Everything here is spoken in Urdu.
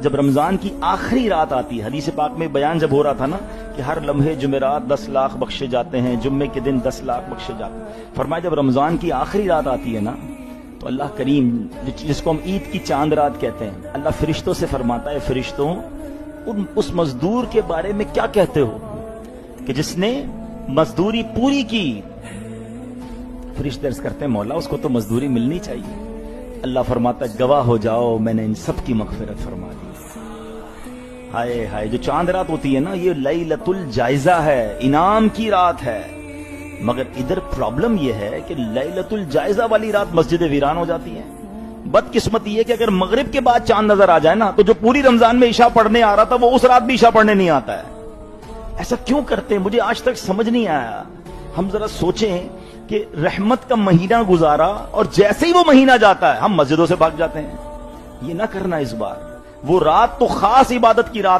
جب رمضان کی آخری رات آتی ہے، حدیث پاک میں بیان جب ہو رہا تھا نا کہ ہر لمحے جمعرات 10 لاکھ بخشے جاتے ہیں، جمعے کے دن 10 لاکھ بخشے جاتے ہیں، فرمایا جب رمضان کی آخری رات آتی ہے نا تو اللہ کریم جس کو ہم عید کی چاند رات کہتے ہیں، اللہ فرشتوں سے فرماتا ہے، فرشتوں اس مزدور کے بارے میں کیا کہتے ہو کہ جس نے مزدوری پوری کی؟ فرشتے عرض کرتے ہیں مولا اس کو تو مزدوری ملنی چاہیے۔ اللہ فرماتا ہے گواہ ہو جاؤ میں نے ان سب کی مغفرت فرما دی۔ ہائے ہائے، جو چاند رات ہوتی ہے نا یہ لیلۃ الجائزہ ہے، انعام کی رات ہے، مگر ادھر پرابلم یہ ہے کہ لیلۃ الجائزہ والی رات مسجد ویران ہو جاتی ہے۔ بدقسمتی یہ کہ اگر مغرب کے بعد چاند نظر آ جائے نا تو جو پوری رمضان میں عشاء پڑھنے آ رہا تھا وہ اس رات بھی عشاء پڑھنے نہیں آتا ہے۔ ایسا کیوں کرتے ہیں مجھے آج تک سمجھ نہیں آیا۔ ہم ذرا سوچیں کہ رحمت کا مہینہ گزارا اور جیسے ہی وہ مہینہ جاتا ہے ہم مسجدوں سے بھاگ جاتے ہیں۔ یہ نہ کرنا اس بار، وہ رات تو خاص عبادت کی رات